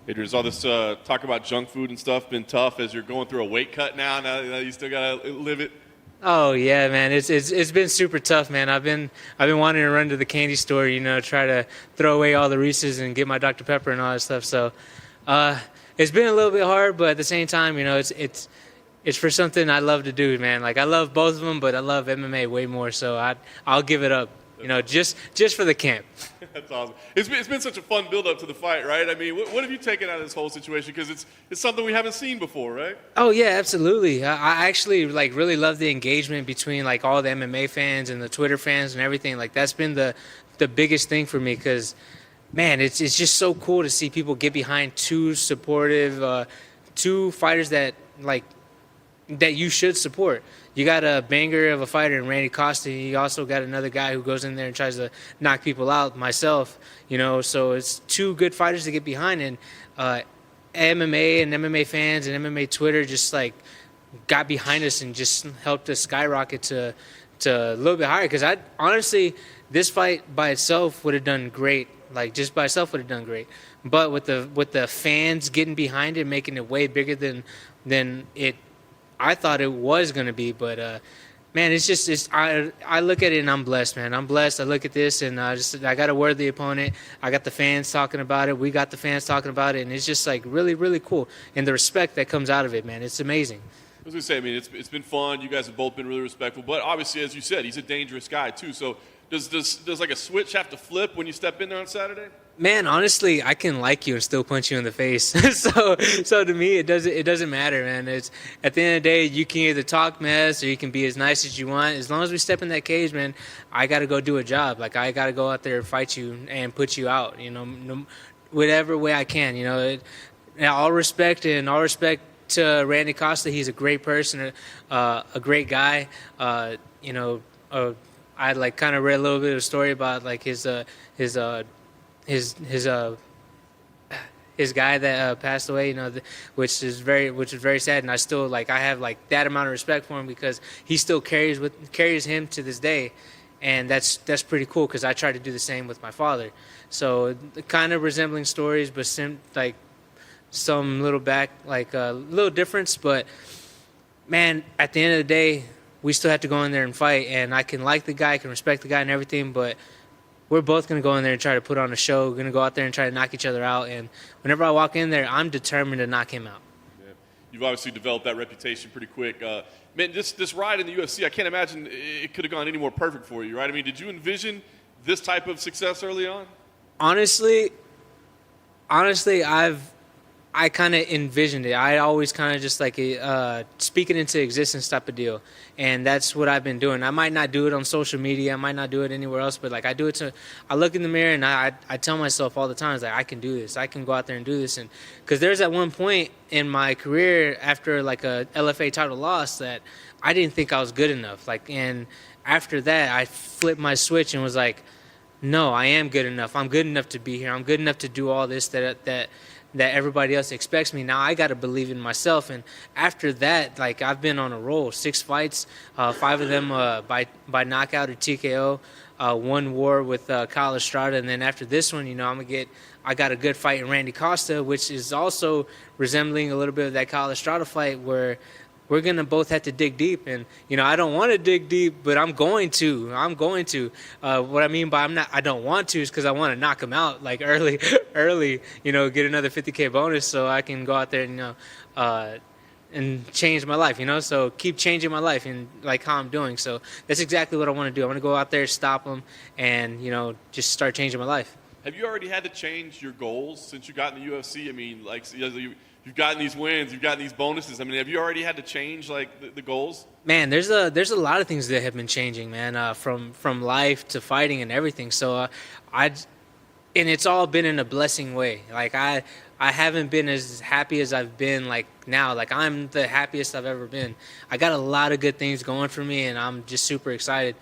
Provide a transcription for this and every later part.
Adrian, is all this talk about junk food and stuff been tough as you're going through a weight cut now? Now you still gotta live it. Oh yeah, man. It's been super tough, man. I've been wanting to run to the candy store, try to throw away all the Reese's and get my Dr. Pepper and all that stuff. So, uh, it's been a little bit hard, but at the same time, it's for something I love to do, man. Like I love both of them, but I love MMA way more. So I'll give it up, just for the camp. That's awesome. It's been such a fun build up to the fight, right? I mean, what have you taken out of this whole situation? Because it's something we haven't seen before, right? Oh yeah, absolutely. I actually like really love the engagement between like all the MMA fans and the Twitter fans and everything. Like that's been the biggest thing for me because, man, it's just so cool to see people get behind two supportive, two fighters that you should support. You got a banger of a fighter in Randy Costa. You also got another guy who goes in there and tries to knock people out, myself, So it's two good fighters to get behind. And MMA and MMA fans and MMA Twitter just, like, got behind us and just helped us skyrocket to a little bit higher. Because honestly, this fight by itself would have done great. Like, just by itself would have done great. But with the fans getting behind it, making it way bigger than I thought it was going to be, but man, I look at it and I'm blessed, man. I'm blessed. I look at this and I got a worthy opponent. I got the fans talking about it. We got the fans talking about it, and it's just like really, really cool. And the respect that comes out of it, man, it's amazing. I was gonna say, I mean, it's been fun. You guys have both been really respectful, but obviously, as you said, he's a dangerous guy too. So does like a switch have to flip when you step in there on Saturday? Man, honestly, I can like you and still punch you in the face. So to me, it doesn't matter, man. It's at the end of the day, you can either talk mess or you can be as nice as you want. As long as we step in that cage, man, I got to go do a job. Like I got to go out there and fight you and put you out. Whatever way I can. All respect to Randy Costa. He's a great person, a great guy. I like kind of read a little bit of a story about like his guy that passed away, which is very sad, and I still like I have like that amount of respect for him because he still carries him to this day, and that's pretty cool because I try to do the same with my father. So kind of resembling stories, but like some little little difference, but man, at the end of the day, we still have to go in there and fight, and I can like the guy, I can respect the guy and everything, but we're both going to go in there and try to put on a show. We're going to go out there and try to knock each other out. And whenever I walk in there, I'm determined to knock him out. Yeah. You've obviously developed that reputation pretty quick. Man, this ride in the UFC, I can't imagine it could have gone any more perfect for you, right? I mean, did you envision this type of success early on? Honestly, I kind of envisioned it. I always kind of just like speak it into existence type of deal. And that's what I've been doing. I might not do it on social media. I might not do it anywhere else. But like I look in the mirror and I tell myself all the time, like, I can do this. I can go out there and do this. And because there's at one point in my career after like a LFA title loss that I didn't think I was good enough. And after that, I flipped my switch and was like, no, I am good enough. I'm good enough to be here. I'm good enough to do all this that everybody else expects me. Now I got to believe in myself. And after that, like I've been on a roll, 6 fights, 5 of them by knockout or TKO, 1 war with Kyle Estrada. And then after this one, I got a good fight in Randy Costa, which is also resembling a little bit of that Kyle Estrada fight where we're going to both have to dig deep. And, I don't want to dig deep, but I'm going to. What I mean by I don't want to is because I want to knock him out like early, get another 50K bonus so I can go out there and change my life, So keep changing my life and like how I'm doing. So that's exactly what I want to do. I want to go out there, stop him, and, just start changing my life. Have you already had to change your goals since you got in the UFC? I mean, like, you've gotten these wins, you've gotten these bonuses. I mean, have you already had to change like the goals? Man, there's a lot of things that have been changing, man, from life to fighting and everything. So and it's all been in a blessing way. Like I haven't been as happy as I've been like now. Like I'm the happiest I've ever been. I got a lot of good things going for me, and I'm just super excited.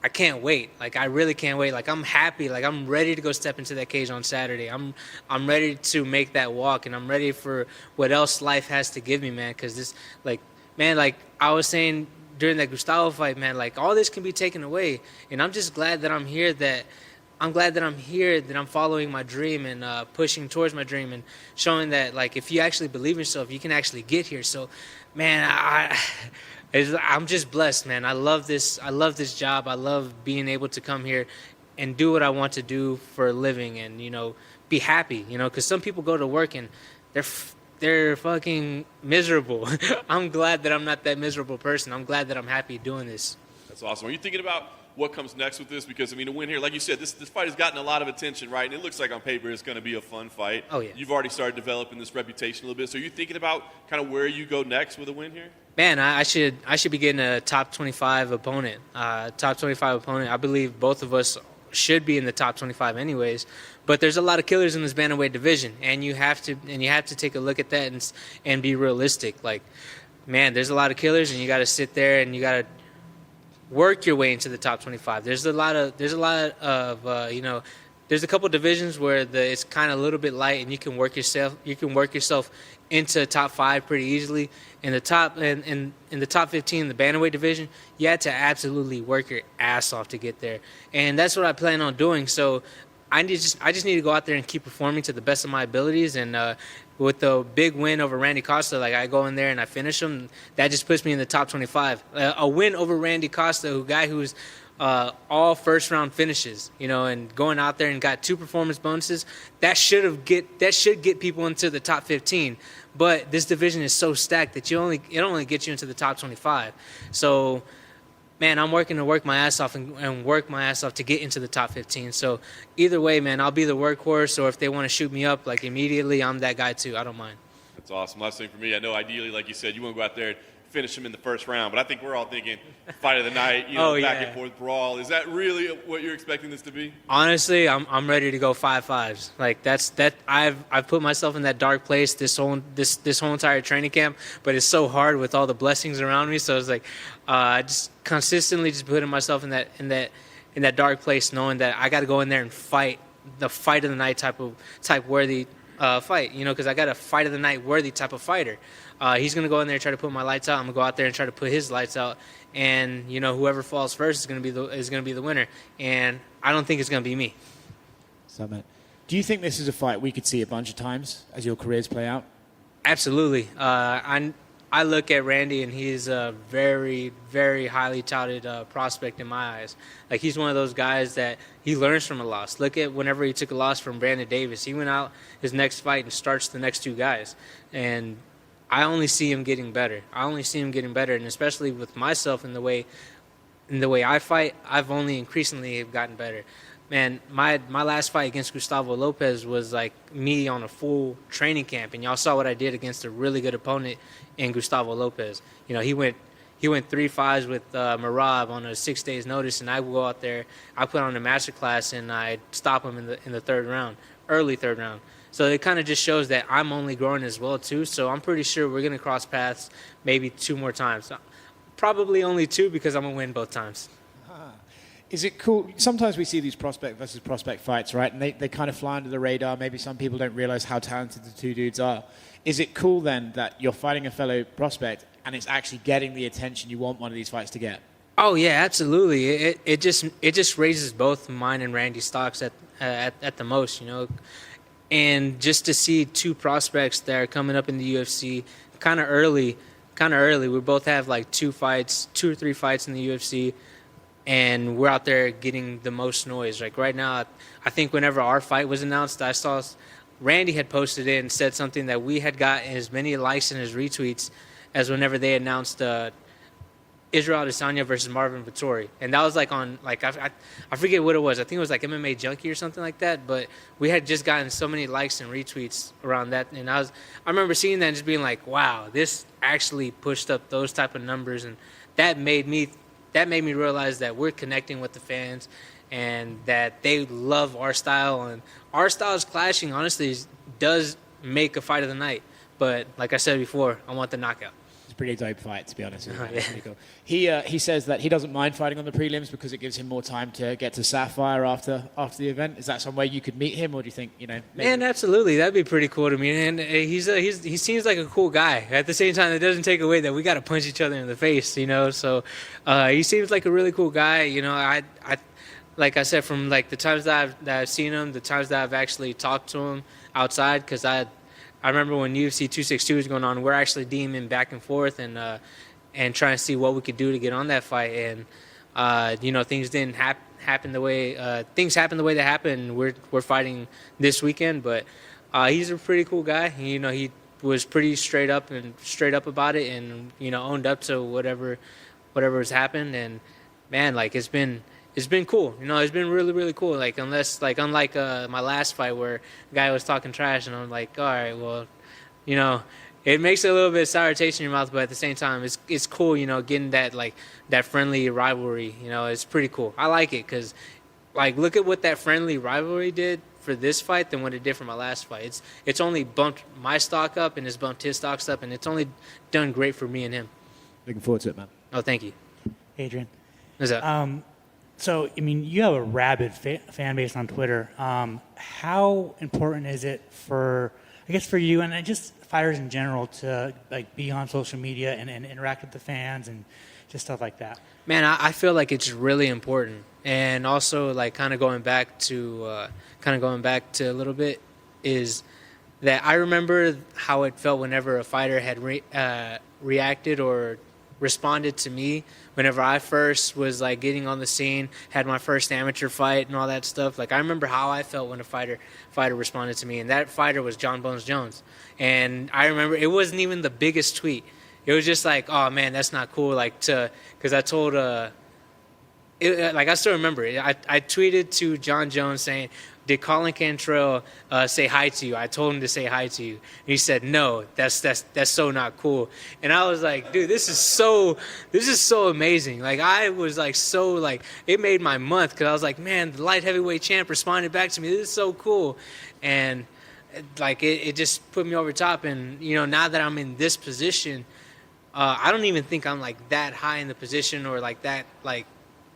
I can't wait. Like I really can't wait. Like I'm happy. Like I'm ready to go step into that cage on Saturday. I'm ready to make that walk, and I'm ready for what else life has to give me, man. Because this, like I was saying during that Gustavo fight, man, like all this can be taken away, and I'm just glad that I'm here. That I'm glad that I'm here, that I'm following my dream and pushing towards my dream and showing that, like, if you actually believe in yourself, you can actually get here. So, man, I'm just blessed, man. I love this. I love this job. I love being able to come here and do what I want to do for a living and, be happy, because some people go to work and they're fucking miserable. I'm glad that I'm not that miserable person. I'm glad that I'm happy doing this. That's awesome. Are you thinking about what comes next with this? Because, to win here, like you said, this fight has gotten a lot of attention, right? And it looks like on paper it's going to be a fun fight. Oh, yeah. You've already started developing this reputation a little bit. So are you thinking about kind of where you go next with a win here? Man, I should be getting a top 25 opponent. Top 25 opponent. I believe both of us should be in the top 25 anyways. But there's a lot of killers in this bantamweight division, and you have to take a look at that and be realistic. Like, man, there's a lot of killers, and you got to sit there and you got to work your way into the top 25. There's a lot of there's a couple divisions where it's kind of a little bit light, and you can work yourself into top 5 pretty easily. In the top 15, the bantamweight division, you had to absolutely work your ass off to get there, and that's what I plan on doing. So I just need to go out there and keep performing to the best of my abilities. And with the big win over Randy Costa, like, I go in there and I finish him, that just puts me in the top 25. A win over Randy Costa, a guy who's all first-round finishes, and going out there and got 2 performance bonuses, that should get people into the top 15. But this division is so stacked that it only gets you into the top 25. So, man, I'm working to work my ass off and work my ass off to get into the top 15. So either way, man, I'll be the workhorse, or if they want to shoot me up, like, immediately, I'm that guy too. I don't mind. That's awesome. Last thing for me, I know ideally, like you said, you want to go out there and finish him in the first round, but I think we're all thinking fight of the night, back and forth brawl. Is that really what you're expecting this to be? Honestly, I'm ready to go 5-5s. Like, that's I've put myself in that dark place this whole entire training camp, but it's so hard with all the blessings around me. So it's like I just consistently just putting myself in that dark place, knowing that I got to go in there and fight the fight of the night type worthy fight, because I got a fight of the night worthy type of fighter. He's going to go in there and try to put my lights out. I'm going to go out there and try to put his lights out. And, whoever falls first is going to be the winner. And I don't think it's going to be me. So, man, do you think this is a fight we could see a bunch of times as your careers play out? Absolutely. I look at Randy, and he's a very, very highly touted prospect in my eyes. Like, he's one of those guys that he learns from a loss. Look at whenever he took a loss from Brandon Davis. He went out his next fight and starts the next 2 guys. And I only see him getting better. And especially with myself in the way I fight, I've only increasingly gotten better. Man, my last fight against Gustavo Lopez was like me on a full training camp, and y'all saw what I did against a really good opponent in Gustavo Lopez. He went 3-5s with Marab on a 6 days notice, and I go out there, I put on a masterclass, and I stop him in the early third round. So it kind of just shows that I'm only growing as well, too. So I'm pretty sure we're going to cross paths maybe 2 more times. Probably only 2, because I'm going to win both times. Is it cool? Sometimes we see these prospect versus prospect fights, right? And they kind of fly under the radar. Maybe some people don't realize how talented the 2 dudes are. Is it cool then that you're fighting a fellow prospect and it's actually getting the attention you want one of these fights to get? Oh, yeah, absolutely. It just raises both mine and Randy's stocks at the most, And just to see 2 prospects that are coming up in the UFC kind of early. We both have like 2 or 3 fights in the UFC, and we're out there getting the most noise. Like right now, I think whenever our fight was announced, I saw Randy had posted it and said something that we had got as many likes and as retweets as whenever they announced Israel Adesanya versus Marvin Vettori. And that was like on, like, I forget what it was. I think it was like MMA Junkie or something like that. But we had just gotten so many likes and retweets around that. And I remember seeing that and just being like, wow, this actually pushed up those type of numbers. And that made me realize that we're connecting with the fans and that they love our style. And our styles clashing, honestly, does make a fight of the night. But like I said before, I want the knockout. It's a pretty dope fight, to be honest with you. Yeah. Pretty cool. He says that he doesn't mind fighting on the prelims because it gives him more time to get to Sapphire after the event. Is that some way you could meet him, or do you think, maybe? Man, absolutely. That'd be pretty cool to meet. And he seems like a cool guy. At the same time, it doesn't take away that we got to punch each other in the face, So he seems like a really cool guy. like I said, from like the times that I've seen him, the times that I've actually talked to him outside, because I remember when UFC 262 was going on, we're actually DMing back and forth and trying to see what we could do to get on that fight. And things didn't happen the way things happened the way they happened. We're fighting this weekend, but he's a pretty cool guy. He was pretty straight up about it, and owned up to whatever has happened. And man, like it's been cool. It's been really, really cool. Like unlike my last fight where the guy was talking trash, and I'm like, all right, well, it makes it a little bit sour taste in your mouth, but at the same time, it's cool. Getting that friendly rivalry. It's pretty cool. I like it because, like, look at what that friendly rivalry did for this fight than what it did for my last fight. It's only bumped my stock up, and it's bumped his stocks up, and it's only done great for me and him. Looking forward to it, man. Oh, thank you. Adrian. What's up? So, I mean, you have a rabid fan base on Twitter. How important is it for you and just fighters in general to like be on social media and interact with the fans and just stuff like that? Man, I feel like it's really important. And also, like, kind of going back to a little bit is that I remember how it felt whenever a fighter had reacted or responded to me whenever I first was like getting on the scene, had my first amateur fight and all that stuff. Like, I remember how I felt when a fighter responded to me, and that fighter was John Bones Jones. And I remember it wasn't even the biggest tweet. It was just like, oh man, that's not cool. Like, because I told I still remember it. I tweeted to John Jones saying, did Colin Cantrell say hi to you? I told him to say hi to you. And he said, no, that's so not cool. And I was like, dude, this is so amazing. Like, I was like, so like, it made my month, because I was like, man, the light heavyweight champ responded back to me. This is so cool. And like, it just put me over top. And, now that I'm in this position, I don't even think I'm like that high in the position or like that, like,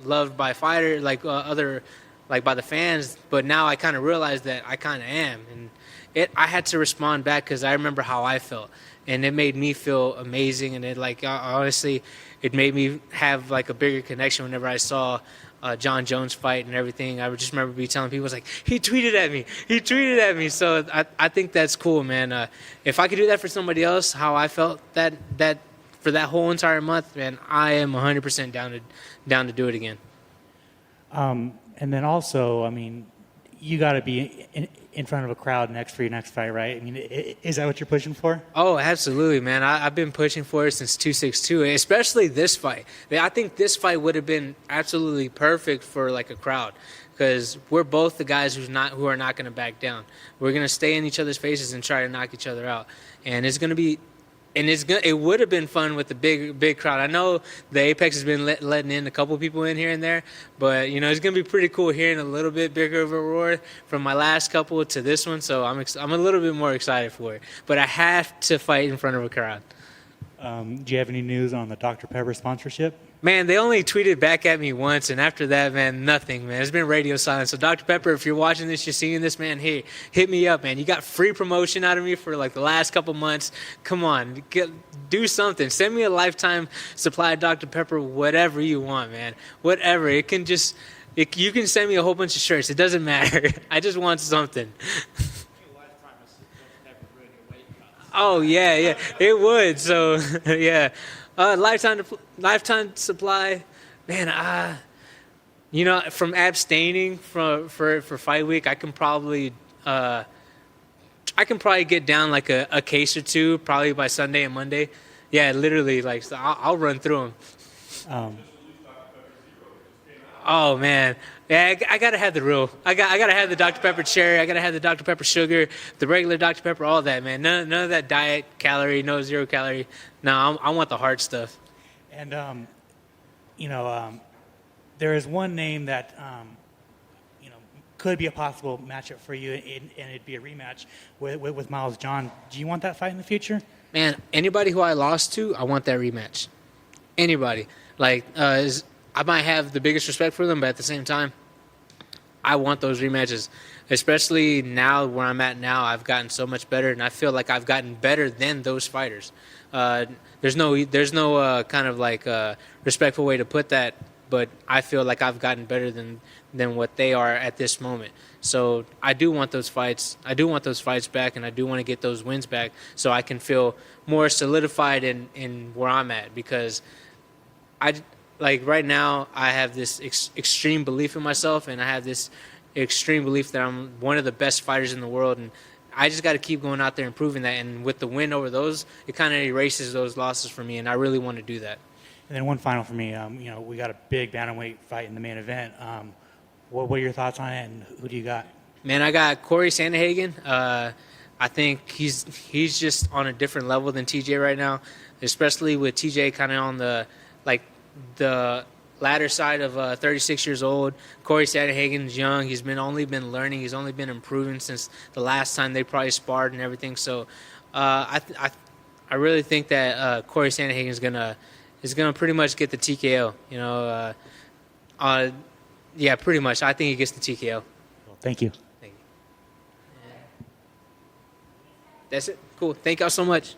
loved by fighter, like other, like by the fans, but now I kind of realize that I kind of am, and I had to respond back because I remember how I felt, and it made me feel amazing, and it like honestly, it made me have like a bigger connection whenever I saw John Jones fight and everything. I would just remember telling people, like, he tweeted at me, so I think that's cool, man. If I could do that for somebody else, how I felt that for that whole entire month, man, I am 100% down to do it again. And then also, I mean, you got to be in front of a crowd for your next fight, right? I mean, is that what you're pushing for? Oh, absolutely, man. I've been pushing for it since 262, especially this fight. I think this fight would have been absolutely perfect for like a crowd, because we're both the guys who are not going to back down. We're going to stay in each other's faces and try to knock each other out, and it's going to be. And it would have been fun with the big crowd. I know the Apex has been letting in a couple people in here and there, but it's gonna be pretty cool hearing a little bit bigger of a roar from my last couple to this one. So I'm a little bit more excited for it. But I have to fight in front of a crowd. Do you have any news on the Dr. Pepper sponsorship? Man, they only tweeted back at me once, and after that, man, nothing, man. It's been radio silence. So, Dr. Pepper, if you're watching this, you're seeing this, man, hey, hit me up, man. You got free promotion out of me for, like, the last couple months. Come on, do something. Send me a lifetime supply of Dr. Pepper, whatever you want, man. Whatever. You can send me a whole bunch of shirts. It doesn't matter. I just want something. Oh, yeah, it would. So, yeah. Lifetime supply, man. From abstaining for fight week, I can probably get down like a case or two probably by Sunday and Monday. Yeah, literally, like, so I'll run through them. Oh man, yeah, I gotta have the real. I gotta have the Dr. Pepper cherry. I gotta have the Dr. Pepper sugar, the regular Dr. Pepper, all that, man. None of that diet calorie, no 0 calorie. No, I want the hard stuff. And there is one name that could be a possible matchup for you, and it'd be a rematch with Miles John. Do you want that fight in the future? Man, anybody who I lost to, I want that rematch. Anybody, like, I might have the biggest respect for them, but at the same time, I want those rematches. Especially now, where I'm at now, I've gotten so much better, and I feel like I've gotten better than those fighters. There's no kind of like respectful way to put that. but I feel like I've gotten better than what they are at this moment. So I do want those fights. I do want those fights back, and I do want to get those wins back so I can feel more solidified in where I'm at, because like right now I have this extreme belief in myself, and I have this extreme belief that I'm one of the best fighters in the world, and I just got to keep going out there and proving that. And with the win over those, it kind of erases those losses for me, and I really want to do that. And then one final for me, we got a big bantamweight fight in the main event. What are your thoughts on it, and who do you got? Man, I got Corey Sandhagen. I think he's just on a different level than TJ right now, especially with TJ kind of on the latter side of 36 years old. Corey Sandhagen's young. He's only been learning. He's only been improving since the last time they probably sparred and everything. So I really think that Corey Sandhagen is gonna pretty much get the TKO. Yeah, pretty much. I think he gets the TKO. Thank you. Thank you. That's it. Cool. Thank y'all so much.